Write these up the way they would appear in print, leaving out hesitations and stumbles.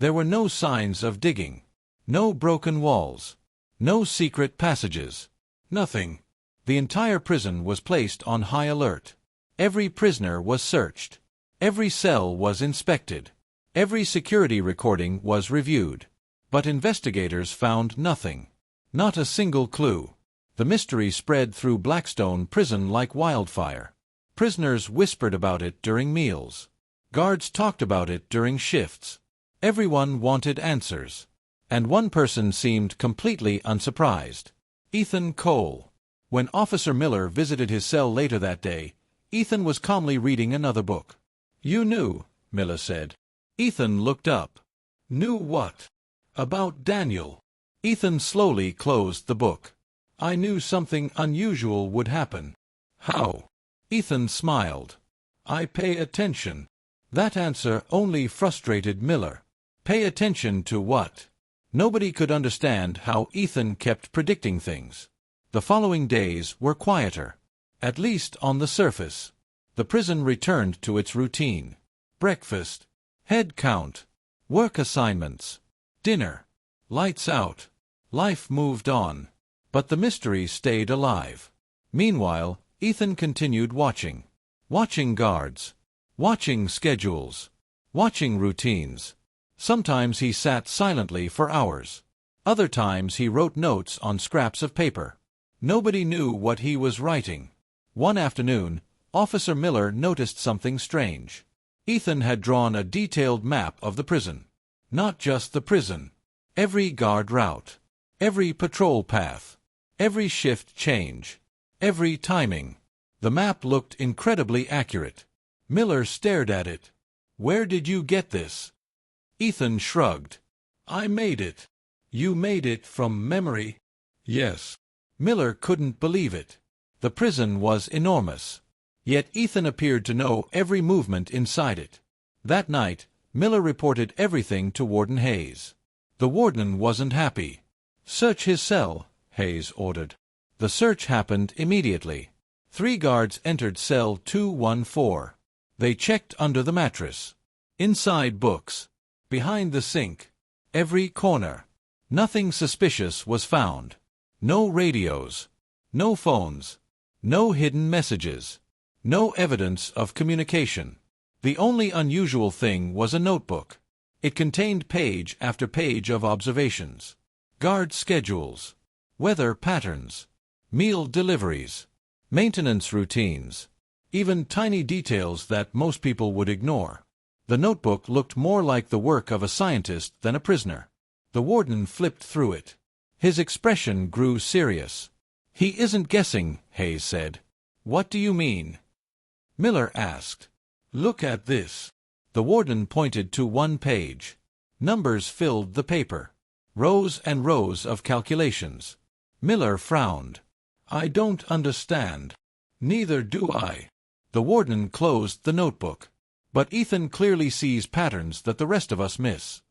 There were no signs of digging. No broken walls. No secret passages. Nothing. The entire prison was placed on high alert. Every prisoner was searched. Every cell was inspected. Every security recording was reviewed. But investigators found nothing. Not a single clue. The mystery spread through Blackstone Prison like wildfire. Prisoners whispered about it during meals. Guards talked about it during shifts. Everyone wanted answers. And one person seemed completely unsurprised. Ethan Cole. When Officer Miller visited his cell later that day, Ethan was calmly reading another book. "You knew," Miller said. Ethan looked up. "Knew what?" "About Daniel." Ethan slowly closed the book. "I knew something unusual would happen." "How?" Ethan smiled. "I pay attention." That answer only frustrated Miller. Pay attention to what? Nobody could understand how Ethan kept predicting things. The following days were quieter. At least on the surface. The prison returned to its routine. Breakfast. Head count. Work assignments. Dinner. Lights out. Life moved on. But the mystery stayed alive. Meanwhile, Ethan continued watching. Watching guards. Watching schedules. Watching routines. Sometimes he sat silently for hours. Other times he wrote notes on scraps of paper. Nobody knew what he was writing. One afternoon, Officer Miller noticed something strange. Ethan had drawn a detailed map of the prison. Not just the prison. Every guard route. Every patrol path. Every shift change. Every timing. The map looked incredibly accurate. Miller stared at it. "Where did you get this?" Ethan shrugged. "I made it." "You made it from memory?" "Yes." Miller couldn't believe it. The prison was enormous. Yet Ethan appeared to know every movement inside it. That night, Miller reported everything to Warden Hayes. The warden wasn't happy. "Search his cell," Hayes ordered. The search happened immediately. 3 guards entered cell 214. They checked under the mattress. Inside books. Behind the sink. Every corner. Nothing suspicious was found. No radios. No phones. No hidden messages. No evidence of communication. The only unusual thing was a notebook. It contained page after page of observations. Guard schedules. Weather patterns. Meal deliveries. Maintenance routines. Even tiny details that most people would ignore. The notebook looked more like the work of a scientist than a prisoner. The warden flipped through it. His expression grew serious. "He isn't guessing," Hayes said. "What do you mean?" Miller asked. "Look at this." The warden pointed to one page. Numbers filled the paper. Rows and rows of calculations. Miller frowned. "I don't understand." "Neither do I." The warden closed the notebook. "But Ethan clearly sees patterns that the rest of us miss."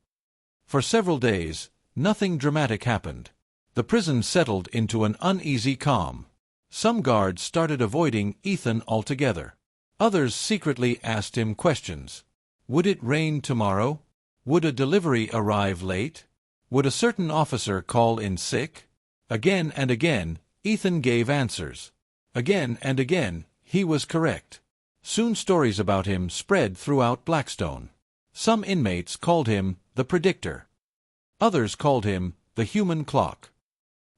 For several days, nothing dramatic happened. The prison settled into an uneasy calm. Some guards started avoiding Ethan altogether. Others secretly asked him questions. Would it rain tomorrow? Would a delivery arrive late? Would a certain officer call in sick? Again and again, Ethan gave answers. Again and again, he was correct. Soon stories about him spread throughout Blackstone. Some inmates called him the Predictor. Others called him the Human Clock.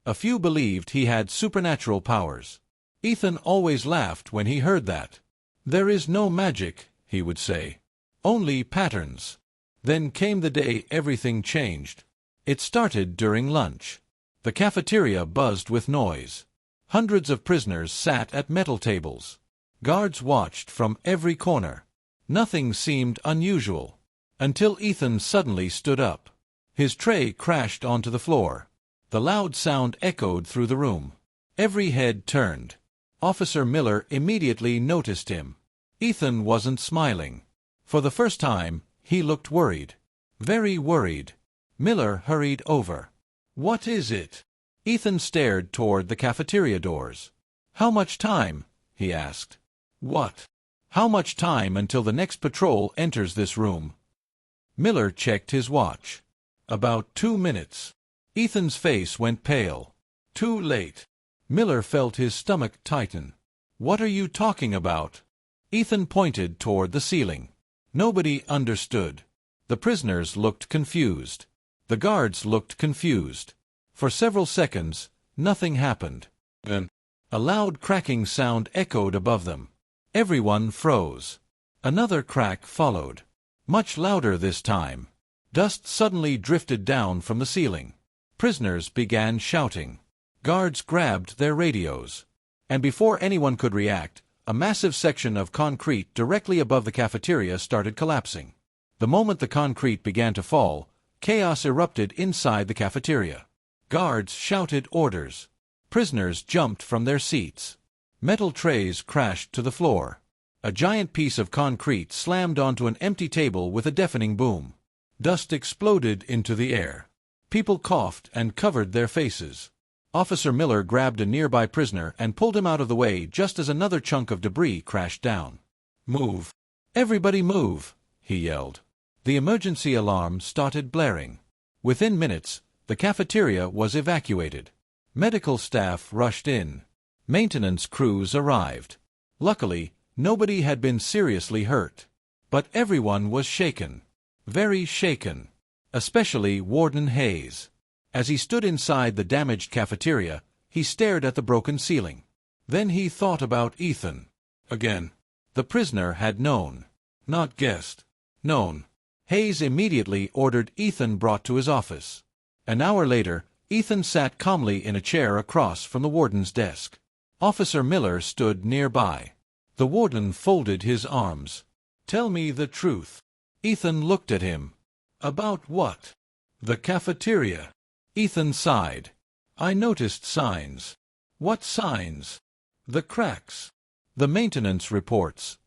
A few believed he had supernatural powers. Ethan always laughed when he heard that. "There is no magic," he would say. "Only patterns." Then came the day everything changed. It started during lunch. The cafeteria buzzed with noise. Hundreds of prisoners sat at metal tables. Guards watched from every corner. Nothing seemed unusual. Until Ethan suddenly stood up. His tray crashed onto the floor. The loud sound echoed through the room. Every head turned. Officer Miller immediately noticed him. Ethan wasn't smiling. For the first time, he looked worried. Very worried. Miller hurried over. "What is it?" Ethan stared toward the cafeteria doors. "How much time?" he asked. "What?" "How much time until the next patrol enters this room?" Miller checked his watch. About 2 minutes. Ethan's face went pale. Too late. Miller felt his stomach tighten. What are you talking about? Ethan pointed toward the ceiling. Nobody understood. The prisoners looked confused. The guards looked confused. For several seconds, nothing happened. Then, a loud cracking sound echoed above them. Everyone froze. Another crack followed. Much louder this time. Dust suddenly drifted down from the ceiling. Prisoners began shouting. Guards grabbed their radios. And before anyone could react, a massive section of concrete directly above the cafeteria started collapsing. The moment the concrete began to fall, chaos erupted inside the cafeteria. Guards shouted orders. Prisoners jumped from their seats. Metal trays crashed to the floor. A giant piece of concrete slammed onto an empty table with a deafening boom. Dust exploded into the air. People coughed and covered their faces. Officer Miller grabbed a nearby prisoner and pulled him out of the way just as another chunk of debris crashed down. "Move! Everybody move!" he yelled. The emergency alarm started blaring. Within minutes, the cafeteria was evacuated. Medical staff rushed in. Maintenance crews arrived. Luckily, nobody had been seriously hurt. But everyone was shaken. Very shaken. Especially Warden Hayes. As he stood inside the damaged cafeteria, he stared at the broken ceiling. Then he thought about Ethan. Again. The prisoner had known. Not guessed. Known. Hayes immediately ordered Ethan brought to his office. An hour later, Ethan sat calmly in a chair across from the warden's desk. Officer Miller stood nearby. The warden folded his arms. "Tell me the truth." Ethan looked at him. "About what?" "The cafeteria." Ethan sighed. "I noticed signs." "What signs?" "The cracks. The maintenance reports.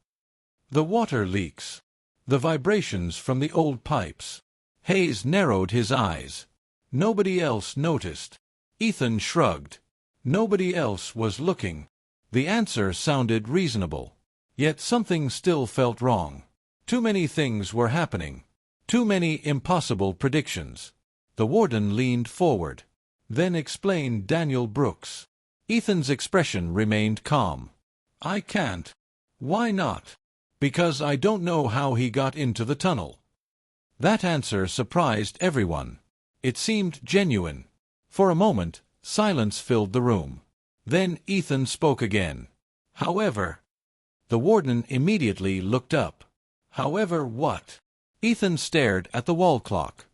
The water leaks. The vibrations from the old pipes." Hayes narrowed his eyes. Nobody else noticed. Ethan shrugged. Nobody else was looking. The answer sounded reasonable. Yet something still felt wrong. Too many things were happening. Too many impossible predictions. The warden leaned forward. "Then explain Daniel Brooks." Ethan's expression remained calm. "I can't." "Why not?" "Because I don't know how he got into the tunnel." That answer surprised everyone. It seemed genuine. For a moment, silence filled the room. Then Ethan spoke again. "However." The warden immediately looked up. "However what?" Ethan stared at the wall clock.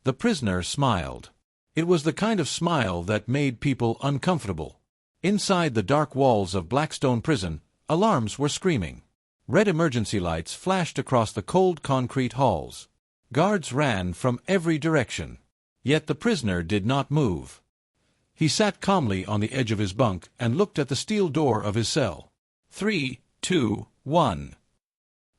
The prisoner smiled. It was the kind of smile that made people uncomfortable. Inside the dark walls of Blackstone Prison, alarms were screaming. Red emergency lights flashed across the cold concrete halls. Guards ran from every direction. Yet the prisoner did not move. He sat calmly on the edge of his bunk and looked at the steel door of his cell. 3, 2, 1.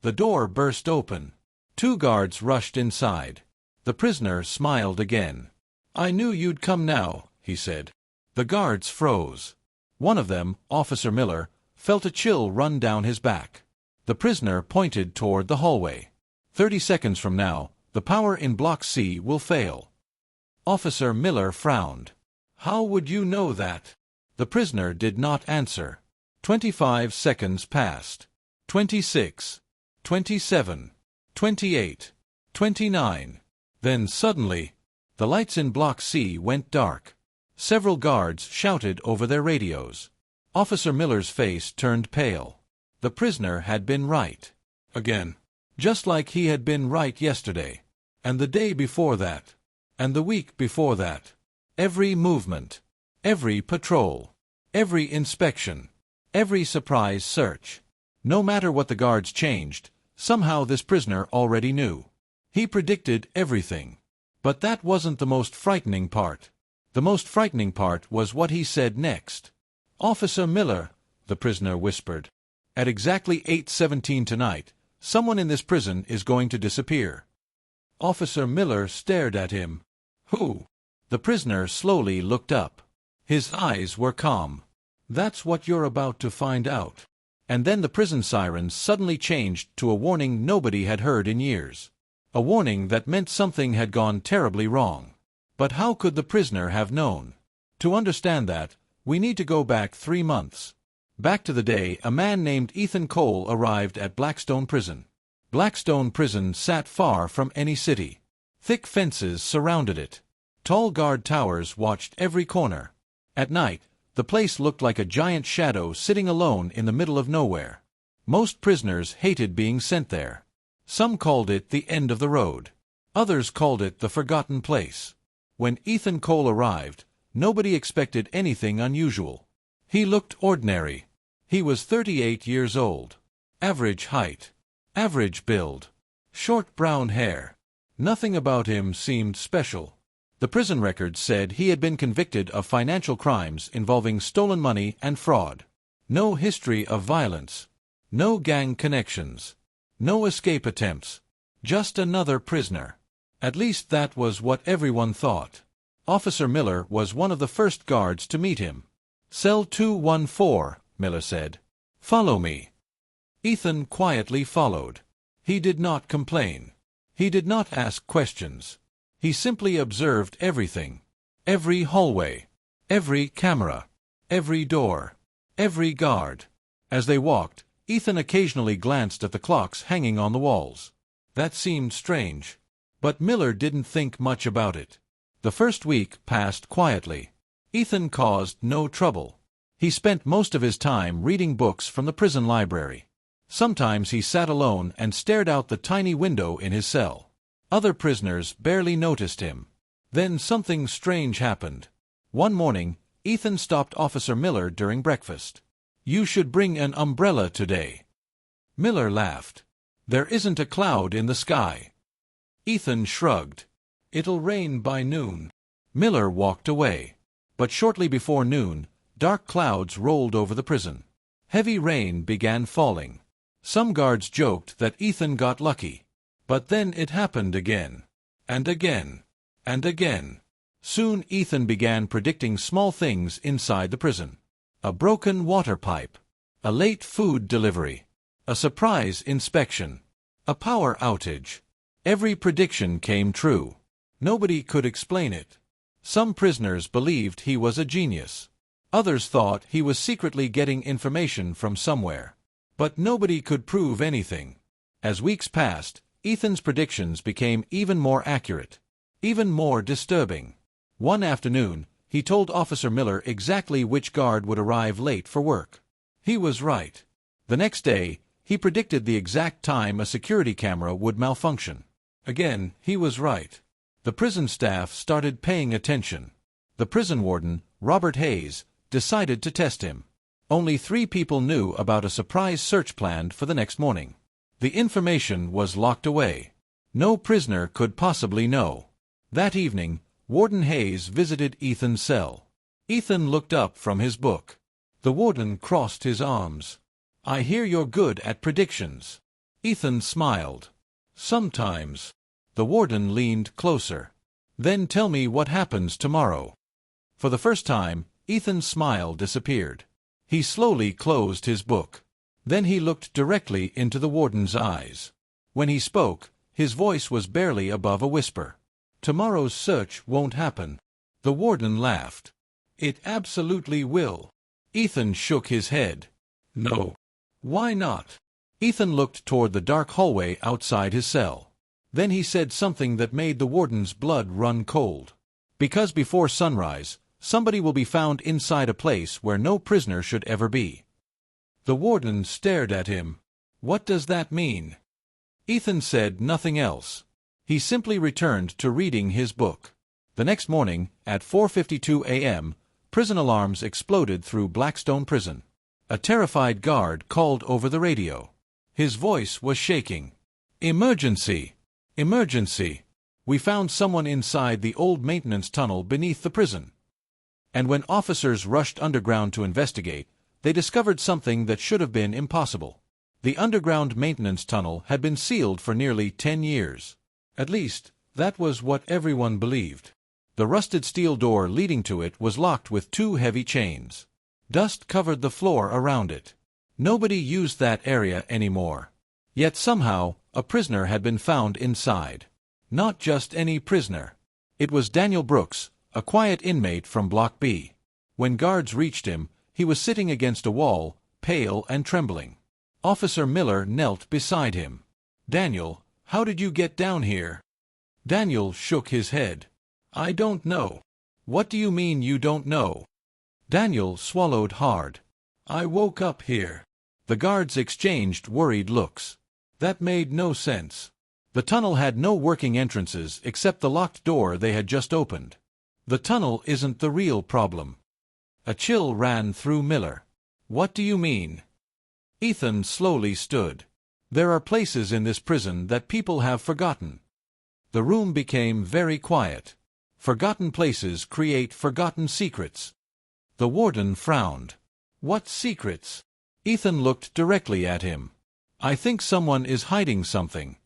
The door burst open. 2 guards rushed inside. The prisoner smiled again. "I knew you'd come now," he said. The guards froze. One of them, Officer Miller, felt a chill run down his back. The prisoner pointed toward the hallway. 30 seconds from now, the power in Block C will fail." Officer Miller frowned. "How would you know that?" The prisoner did not answer. 25 seconds passed. 26. 27. 28. 29. Then suddenly, the lights in Block C went dark. Several guards shouted over their radios. Officer Miller's face turned pale. The prisoner had been right. Again. Just like he had been right yesterday. And the day before that. And the week before that. Every movement. Every patrol. Every inspection. Every surprise search. No matter what the guards changed, somehow this prisoner already knew. He predicted everything. But that wasn't the most frightening part. The most frightening part was what he said next. "Officer Miller," the prisoner whispered. "At exactly 8:17 tonight, someone in this prison is going to disappear." Officer Miller stared at him. "Who?" The prisoner slowly looked up. His eyes were calm. "That's what you're about to find out." And then the prison sirens suddenly changed to a warning nobody had heard in years. A warning that meant something had gone terribly wrong. But how could the prisoner have known? To understand that, we need to go back 3 months. Back to the day a man named Ethan Cole arrived at Blackstone Prison. Blackstone Prison sat far from any city. Thick fences surrounded it. Tall guard towers watched every corner. At night, the place looked like a giant shadow sitting alone in the middle of nowhere. Most prisoners hated being sent there. Some called it the end of the road. Others called it the forgotten place. When Ethan Cole arrived, nobody expected anything unusual. He looked ordinary. He was 38 years old. Average height. Average build. Short brown hair. Nothing about him seemed special. The prison records said he had been convicted of financial crimes involving stolen money and fraud. No history of violence. No gang connections. No escape attempts. Just another prisoner. At least that was what everyone thought. Officer Miller was one of the first guards to meet him. "Cell 214, Miller said. "Follow me." Ethan quietly followed. He did not complain. He did not ask questions. He simply observed everything. Every hallway. Every camera. Every door. Every guard. As they walked, Ethan occasionally glanced at the clocks hanging on the walls. That seemed strange. But Miller didn't think much about it. The first week passed quietly. Ethan caused no trouble. He spent most of his time reading books from the prison library. Sometimes he sat alone and stared out the tiny window in his cell. Other prisoners barely noticed him. Then something strange happened. One morning, Ethan stopped Officer Miller during breakfast. "You should bring an umbrella today." Miller laughed. "There isn't a cloud in the sky." Ethan shrugged. "It'll rain by noon." Miller walked away. But shortly before noon, dark clouds rolled over the prison. Heavy rain began falling. Some guards joked that Ethan got lucky. But then it happened again. And again. And again. Soon Ethan began predicting small things inside the prison. A broken water pipe. A late food delivery. A surprise inspection. A power outage. Every prediction came true. Nobody could explain it. Some prisoners believed he was a genius. Others thought he was secretly getting information from somewhere. But nobody could prove anything. As weeks passed, Ethan's predictions became even more accurate. Even more disturbing. One afternoon, he told Officer Miller exactly which guard would arrive late for work. He was right. The next day, he predicted the exact time a security camera would malfunction. Again, he was right. The prison staff started paying attention. The prison warden, Robert Hayes, decided to test him. Only 3 people knew about a surprise search planned for the next morning. The information was locked away. No prisoner could possibly know. That evening, Warden Hayes visited Ethan's cell. Ethan looked up from his book. The warden crossed his arms. "I hear you're good at predictions." Ethan smiled. "Sometimes." The warden leaned closer. "Then tell me what happens tomorrow." For the first time, Ethan's smile disappeared. He slowly closed his book. Then he looked directly into the warden's eyes. When he spoke, his voice was barely above a whisper. "Tomorrow's search won't happen." The warden laughed. "It absolutely will." Ethan shook his head. "No." "Why not?" Ethan looked toward the dark hallway outside his cell. Then he said something that made the warden's blood run cold. "Because before sunrise, somebody will be found inside a place where no prisoner should ever be." The warden stared at him. "What does that mean?" Ethan said nothing else. He simply returned to reading his book. The next morning, at 4:52 a.m., prison alarms exploded through Blackstone Prison. A terrified guard called over the radio. His voice was shaking. "Emergency! Emergency! We found someone inside the old maintenance tunnel beneath the prison." And when officers rushed underground to investigate, they discovered something that should have been impossible. The underground maintenance tunnel had been sealed for nearly 10 years. At least, that was what everyone believed. The rusted steel door leading to it was locked with 2 heavy chains. Dust covered the floor around it. Nobody used that area anymore. Yet somehow, a prisoner had been found inside. Not just any prisoner. It was Daniel Brooks, a quiet inmate from Block B. When guards reached him, he was sitting against a wall, pale and trembling. Officer Miller knelt beside him. "Daniel, how did you get down here?" Daniel shook his head. "I don't know." "What do you mean you don't know?" Daniel swallowed hard. "I woke up here." The guards exchanged worried looks. That made no sense. The tunnel had no working entrances except the locked door they had just opened. The tunnel isn't the real problem. A chill ran through Miller. "What do you mean?" Ethan slowly stood. "There are places in this prison that people have forgotten." The room became very quiet. Forgotten places create forgotten secrets. The warden frowned. "What secrets?" Ethan looked directly at him. "I think someone is hiding something."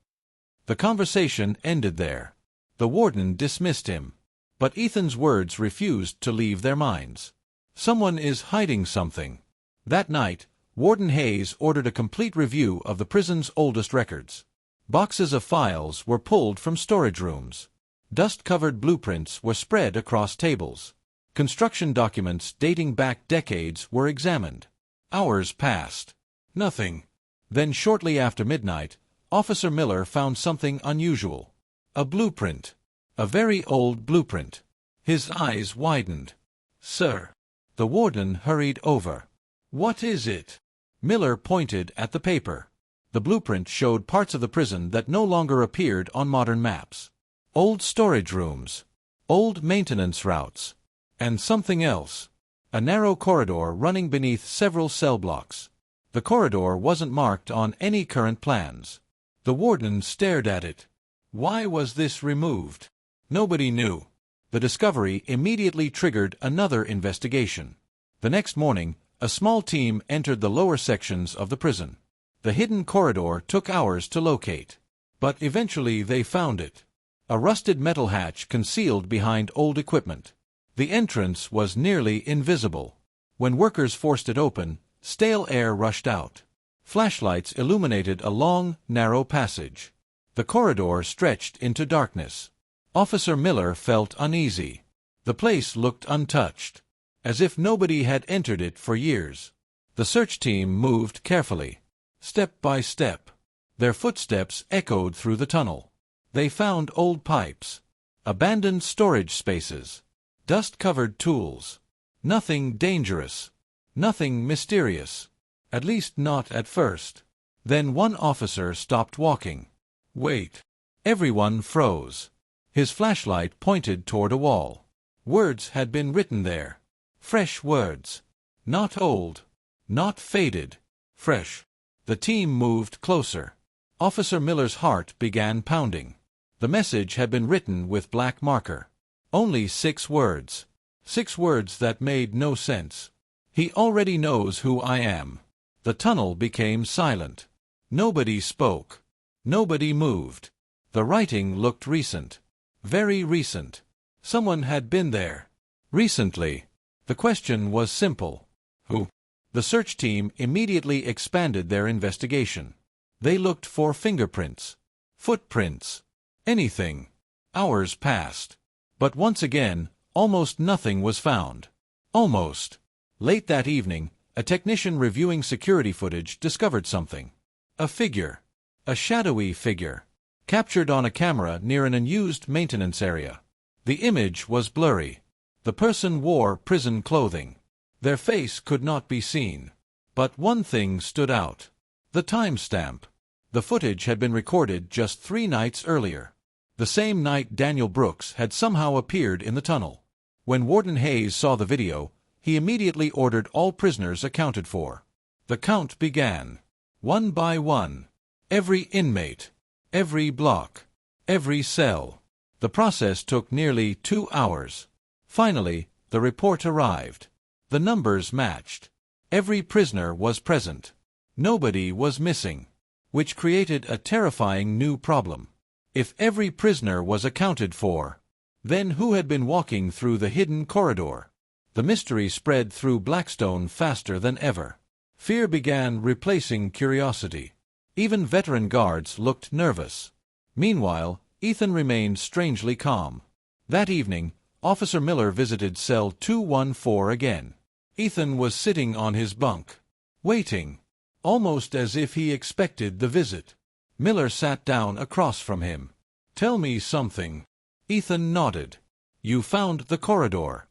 The conversation ended there. The warden dismissed him. But Ethan's words refused to leave their minds. Someone is hiding something. That night, Warden Hayes ordered a complete review of the prison's oldest records. Boxes of files were pulled from storage rooms. Dust-covered blueprints were spread across tables. Construction documents dating back decades were examined. Hours passed. Nothing. Then shortly after midnight, Officer Miller found something unusual. A blueprint. A very old blueprint. His eyes widened. "Sir." The warden hurried over. "What is it?" Miller pointed at the paper. The blueprint showed parts of the prison that no longer appeared on modern maps. Old storage rooms. Old maintenance routes. And something else. A narrow corridor running beneath several cell blocks. The corridor wasn't marked on any current plans. The warden stared at it. Why was this removed? Nobody knew. The discovery immediately triggered another investigation. The next morning, a small team entered the lower sections of the prison. The hidden corridor took hours to locate. But eventually they found it. A rusted metal hatch concealed behind old equipment. The entrance was nearly invisible. When workers forced it open, stale air rushed out. Flashlights illuminated a long, narrow passage. The corridor stretched into darkness. Officer Miller felt uneasy. The place looked untouched, as if nobody had entered it for years. The search team moved carefully, step by step. Their footsteps echoed through the tunnel. They found old pipes, abandoned storage spaces, dust-covered tools. Nothing dangerous, nothing mysterious. At least not at first. Then one officer stopped walking. "Wait." Everyone froze. His flashlight pointed toward a wall. Words had been written there. Fresh words. Not old. Not faded. Fresh. The team moved closer. Officer Miller's heart began pounding. The message had been written with black marker. Only 6 words. 6 words that made no sense. "He already knows who I am." The tunnel became silent. Nobody spoke. Nobody moved. The writing looked recent. Very recent. Someone had been there. Recently. The question was simple. Who? The search team immediately expanded their investigation. They looked for fingerprints. Footprints. Anything. Hours passed. But once again, almost nothing was found. Almost. Late that evening, a technician reviewing security footage discovered something. A figure. A shadowy figure. Captured on a camera near an unused maintenance area. The image was blurry. The person wore prison clothing. Their face could not be seen. But one thing stood out. The timestamp. The footage had been recorded just 3 nights earlier. The same night Daniel Brooks had somehow appeared in the tunnel. When Warden Hayes saw the video, he immediately ordered all prisoners accounted for. The count began. One by one. Every inmate. Every block. Every cell. The process took nearly 2 hours. Finally, the report arrived. The numbers matched. Every prisoner was present. Nobody was missing. Which created a terrifying new problem. If every prisoner was accounted for, then who had been walking through the hidden corridor? The mystery spread through Blackstone faster than ever. Fear began replacing curiosity. Even veteran guards looked nervous. Meanwhile, Ethan remained strangely calm. That evening, Officer Miller visited cell 214 again. Ethan was sitting on his bunk, waiting, almost as if he expected the visit. Miller sat down across from him. "Tell me something." Ethan nodded. "You found the corridor."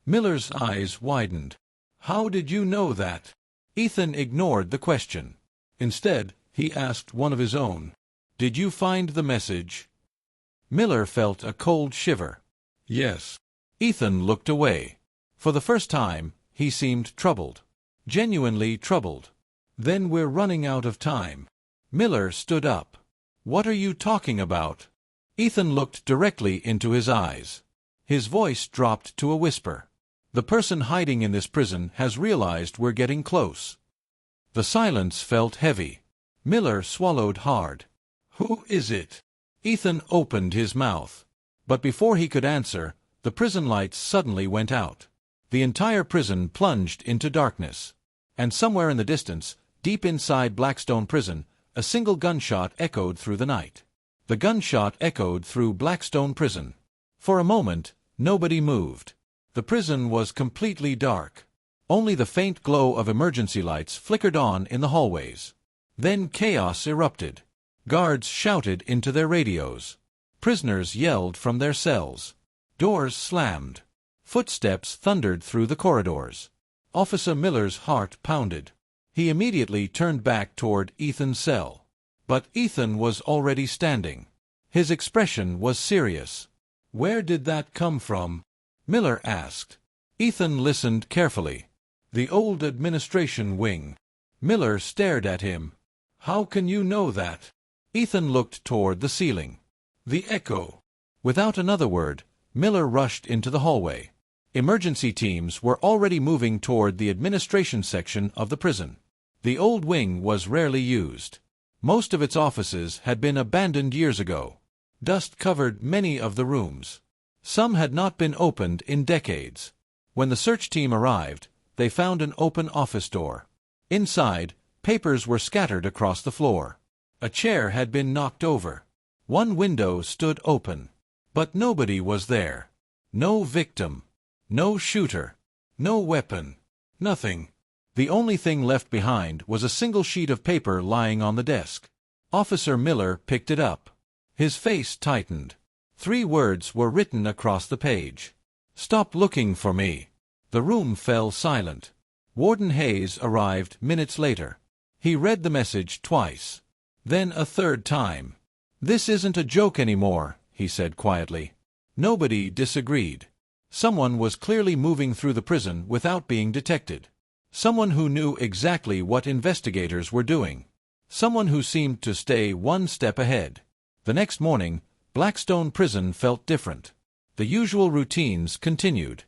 Miller's eyes widened. "How did you know that?" Ethan ignored the question. Instead, he asked one of his own. "Did you find the message?" Miller felt a cold shiver. "Yes." Ethan looked away. For the first time, he seemed troubled. Genuinely troubled. "Then we're running out of time." Miller stood up. "What are you talking about?" Ethan looked directly into his eyes. His voice dropped to a whisper. "The person hiding in this prison has realized we're getting close." The silence felt heavy. Miller swallowed hard. "Who is it?" Ethan opened his mouth. But before he could answer, the prison lights suddenly went out. The entire prison plunged into darkness. And somewhere in the distance, deep inside Blackstone Prison, a single gunshot echoed through the night. The gunshot echoed through Blackstone Prison. For a moment, nobody moved. The prison was completely dark. Only the faint glow of emergency lights flickered on in the hallways. Then chaos erupted. Guards shouted into their radios. Prisoners yelled from their cells. Doors slammed. Footsteps thundered through the corridors. Officer Miller's heart pounded. He immediately turned back toward Ethan's cell. But Ethan was already standing. His expression was serious. "Where did that come from?" Miller asked. Ethan listened carefully. "The old administration wing." Miller stared at him. "How can you know that?" Ethan looked toward the ceiling. "The echo." Without another word, Miller rushed into the hallway. Emergency teams were already moving toward the administration section of the prison. The old wing was rarely used. Most of its offices had been abandoned years ago. Dust covered many of the rooms. Some had not been opened in decades. When the search team arrived, they found an open office door. Inside, papers were scattered across the floor. A chair had been knocked over. One window stood open. But nobody was there. No victim. No shooter. No weapon. Nothing. The only thing left behind was a single sheet of paper lying on the desk. Officer Miller picked it up. His face tightened. 3 words were written across the page. "Stop looking for me." The room fell silent. Warden Hayes arrived minutes later. He read the message twice. Then a third time. "This isn't a joke anymore," he said quietly. Nobody disagreed. Someone was clearly moving through the prison without being detected. Someone who knew exactly what investigators were doing. Someone who seemed to stay one step ahead. The next morning, Blackstone Prison felt different. The usual routines continued.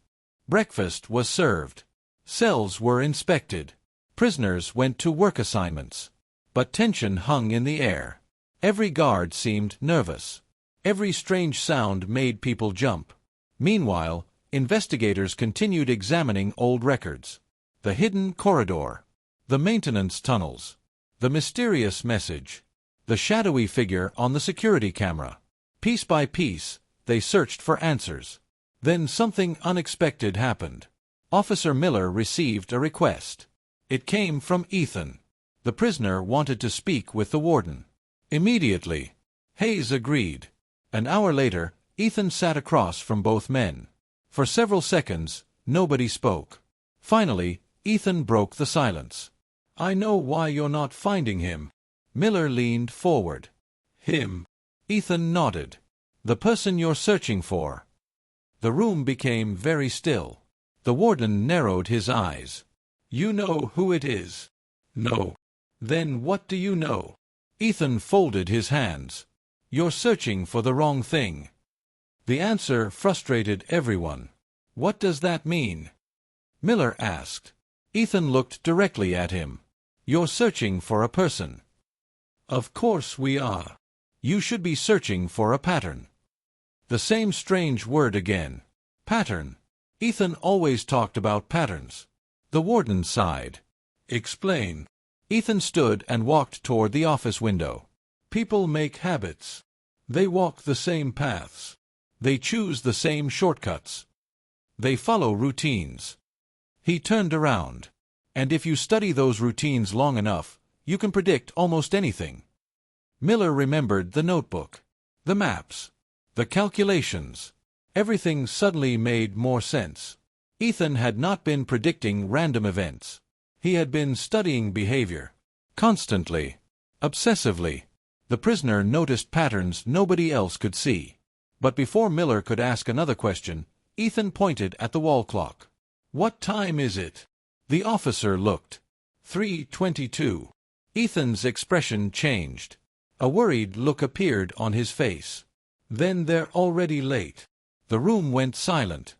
Breakfast was served. Cells were inspected. Prisoners went to work assignments. But tension hung in the air. Every guard seemed nervous. Every strange sound made people jump. Meanwhile, investigators continued examining old records. The hidden corridor. The maintenance tunnels. The mysterious message. The shadowy figure on the security camera. Piece by piece, they searched for answers. Then something unexpected happened. Officer Miller received a request. It came from Ethan. The prisoner wanted to speak with the warden. Immediately, Hayes agreed. An hour later, Ethan sat across from both men. For several seconds, nobody spoke. Finally, Ethan broke the silence. "I know why you're not finding him." Miller leaned forward. "Him?" Ethan nodded. "The person you're searching for." The room became very still. The warden narrowed his eyes. "You know who it is?" "No." "Then what do you know?" Ethan folded his hands. "You're searching for the wrong thing." The answer frustrated everyone. "What does that mean?" Miller asked. Ethan looked directly at him. "You're searching for a person." "Of course we are." "You should be searching for a pattern." The same strange word again. Pattern. Ethan always talked about patterns. The warden sighed. "Explain." Ethan stood and walked toward the office window. People make habits. They walk the same paths. They choose the same shortcuts. They follow routines. He turned around. And if you study those routines long enough, you can predict almost anything. Miller remembered the notebook, the maps, the calculations. Everything suddenly made more sense. Ethan had not been predicting random events. He had been studying behavior. Constantly. Obsessively. The prisoner noticed patterns nobody else could see. But before Miller could ask another question, Ethan pointed at the wall clock. "What time is it?" The officer looked. 3:22. Ethan's expression changed. A worried look appeared on his face. "Then they're already late." The room went silent.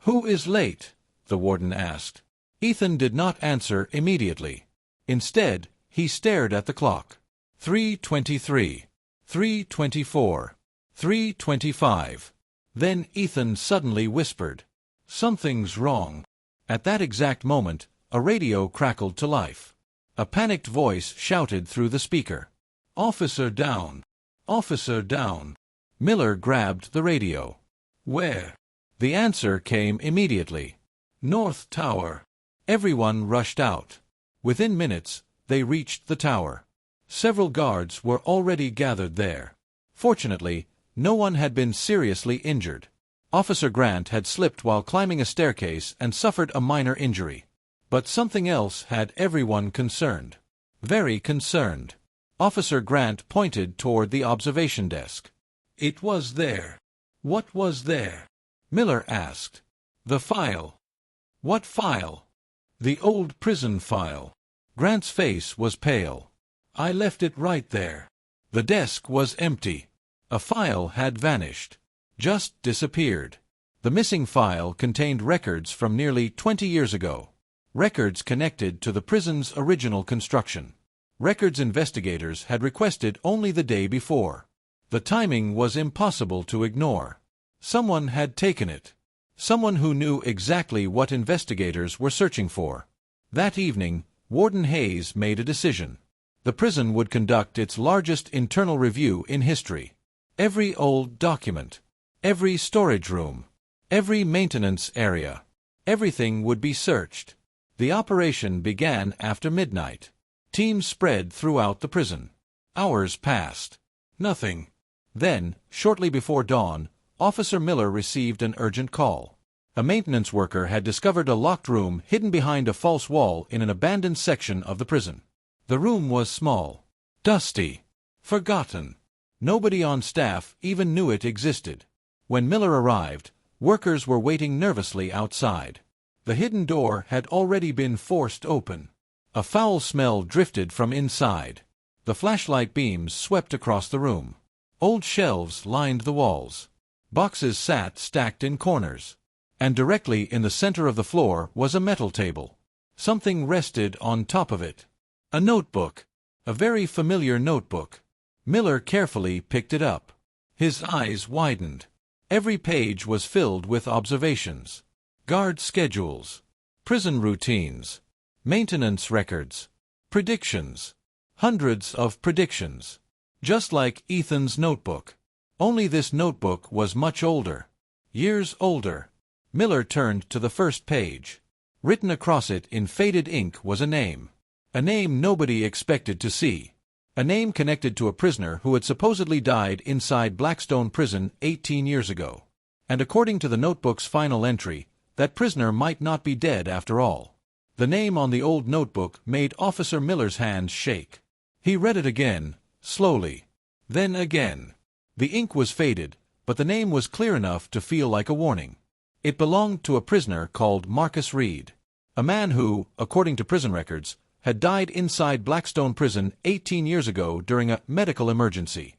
"Who is late?" the warden asked. Ethan did not answer immediately. Instead, he stared at the clock. 3:23. 3:24. 3:25. Then Ethan suddenly whispered, "Something's wrong." At that exact moment, a radio crackled to life. A panicked voice shouted through the speaker. "Officer down! Officer down!" Miller grabbed the radio. "Where?" The answer came immediately. "North Tower." Everyone rushed out. Within minutes, they reached the tower. Several guards were already gathered there. Fortunately, no one had been seriously injured. Officer Grant had slipped while climbing a staircase and suffered a minor injury. But something else had everyone concerned. Very concerned. Officer Grant pointed toward the observation desk. "It was there." "What was there?" Miller asked. "The file." "What file?" "The old prison file." Grant's face was pale. "I left it right there." The desk was empty. A file had vanished. Just disappeared. The missing file contained records from nearly 20 years ago. Records connected to the prison's original construction. Records investigators had requested only the day before. The timing was impossible to ignore. Someone had taken it. Someone who knew exactly what investigators were searching for. That evening, Warden Hayes made a decision. The prison would conduct its largest internal review in history. Every old document, every storage room, every maintenance area, everything would be searched. The operation began after midnight. Teams spread throughout the prison. Hours passed. Nothing. Then, shortly before dawn, Officer Miller received an urgent call. A maintenance worker had discovered a locked room hidden behind a false wall in an abandoned section of the prison. The room was small, dusty, forgotten. Nobody on staff even knew it existed. When Miller arrived, workers were waiting nervously outside. The hidden door had already been forced open. A foul smell drifted from inside. The flashlight beams swept across the room. Old shelves lined the walls. Boxes sat stacked in corners. And directly in the center of the floor was a metal table. Something rested on top of it. A notebook. A very familiar notebook. Miller carefully picked it up. His eyes widened. Every page was filled with observations. Guard schedules. Prison routines. Maintenance records. Predictions. Hundreds of predictions. Just like Ethan's notebook. Only this notebook was much older. Years older. Miller turned to the first page. Written across it in faded ink was a name. A name nobody expected to see. A name connected to a prisoner who had supposedly died inside Blackstone Prison 18 years ago. And according to the notebook's final entry, that prisoner might not be dead after all. The name on the old notebook made Officer Miller's hands shake. He read it again, slowly. Then again. The ink was faded, but the name was clear enough to feel like a warning. It belonged to a prisoner called Marcus Reed. A man who, according to prison records, had died inside Blackstone Prison 18 years ago during a medical emergency.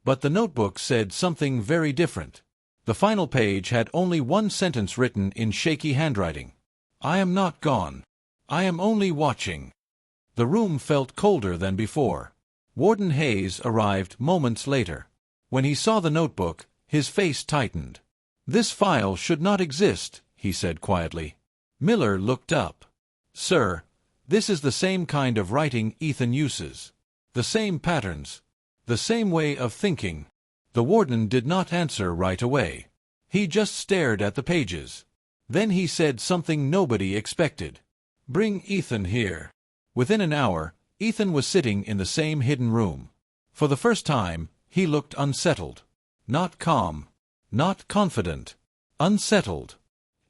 But the notebook said something very different. The final page had only one sentence written in shaky handwriting. "I am not gone. I am only watching." The room felt colder than before. Warden Hayes arrived moments later. When he saw the notebook, his face tightened. "This file should not exist," he said quietly. Miller looked up. "Sir, This is the same kind of writing Ethan uses. The same patterns. The same way of thinking. The warden did not answer right away. He just stared at the pages. Then he said something nobody expected. "Bring Ethan here." Within an hour, Ethan was sitting in the same hidden room. For the first time, he looked unsettled. Not calm. Not confident. Unsettled.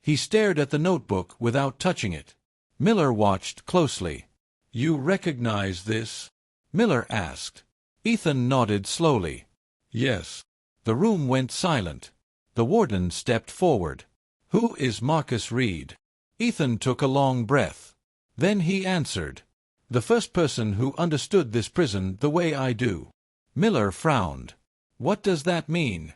He stared at the notebook without touching it. Miller watched closely. "You recognize this?" Miller asked. Ethan nodded slowly. "Yes." The room went silent. The warden stepped forward. "Who is Marcus Reed?" Ethan took a long breath. Then he answered. "The first person who understood this prison the way I do." Miller frowned. "What does that mean?"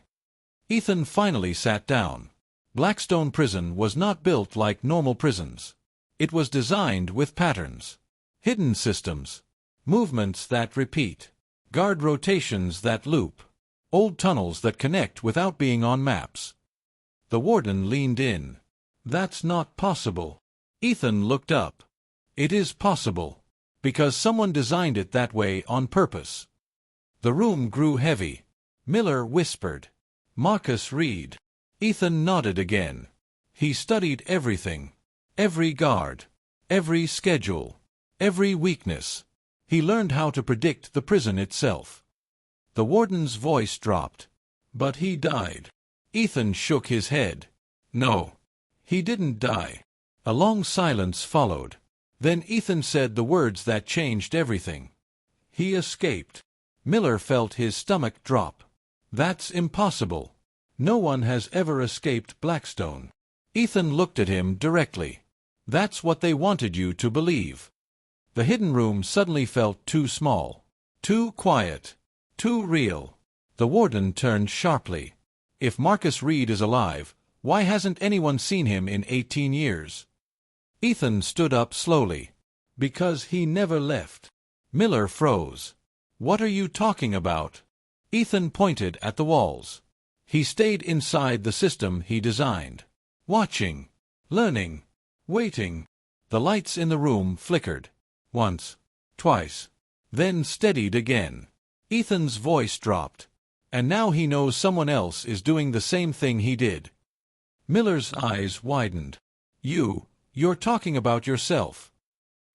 Ethan finally sat down. Blackstone Prison was not built like normal prisons. It was designed with patterns. Hidden systems. Movements that repeat. Guard rotations that loop. Old tunnels that connect without being on maps. The warden leaned in. "That's not possible." Ethan looked up. "It is possible. Because someone designed it that way on purpose." The room grew heavy. Miller whispered. "Marcus Reed." Ethan nodded again. "He studied everything. Every guard. Every schedule. Every weakness. He learned how to predict the prison itself." The warden's voice dropped. "But he died." Ethan shook his head. "No. He didn't die." A long silence followed. Then Ethan said the words that changed everything. "He escaped." Miller felt his stomach drop. "That's impossible. No one has ever escaped Blackstone." Ethan looked at him directly. "That's what they wanted you to believe." The hidden room suddenly felt too small. Too quiet. Too real. The warden turned sharply. "If Marcus Reed is alive, why hasn't anyone seen him in 18 years? Ethan stood up slowly. "Because he never left." Miller froze. "What are you talking about?" Ethan pointed at the walls. "He stayed inside the system he designed. Watching. Learning. Waiting." The lights in the room flickered. Once. Twice. Then steadied again. Ethan's voice dropped. "And now he knows someone else is doing the same thing he did." Miller's eyes widened. You're talking about yourself."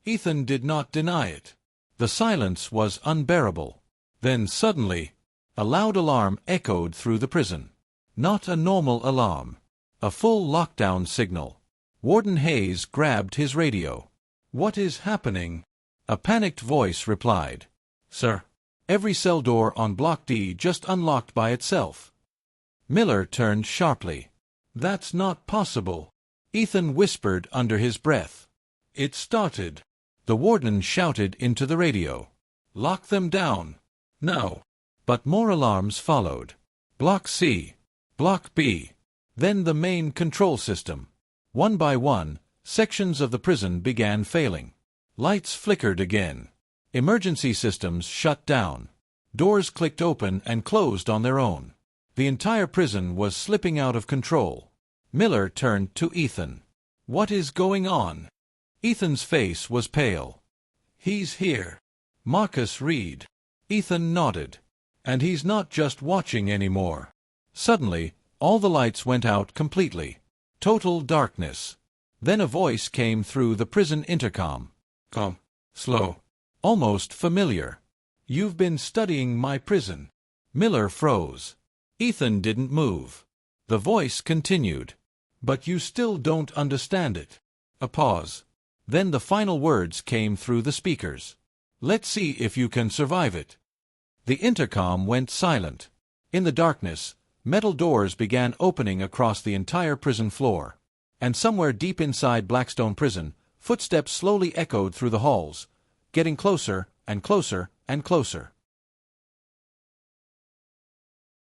Ethan did not deny it. The silence was unbearable. Then suddenly, a loud alarm echoed through the prison. Not a normal alarm. A full lockdown signal. Warden Hayes grabbed his radio. "What is happening?" A panicked voice replied. "Sir, every cell door on Block D just unlocked by itself." Miller turned sharply. "That's not possible." Ethan whispered under his breath. "It started." The warden shouted into the radio. "Lock them down. Now." But more alarms followed. Block C. Block B. Then the main control system. One by one, sections of the prison began failing. Lights flickered again. Emergency systems shut down. Doors clicked open and closed on their own. The entire prison was slipping out of control. Miller turned to Ethan. "What is going on?" Ethan's face was pale. "He's here. Marcus Reed." Ethan nodded. "And he's not just watching anymore." Suddenly, all the lights went out completely. Total darkness. Then a voice came through the prison intercom. "Calm. Slow. Almost familiar. You've been studying my prison." Miller froze. Ethan didn't move. The voice continued. "But you still don't understand it." A pause. Then the final words came through the speakers. "Let's see if you can survive it." The intercom went silent. In the darkness, metal doors began opening across the entire prison floor. And somewhere deep inside Blackstone Prison, footsteps slowly echoed through the halls, getting closer and closer and closer.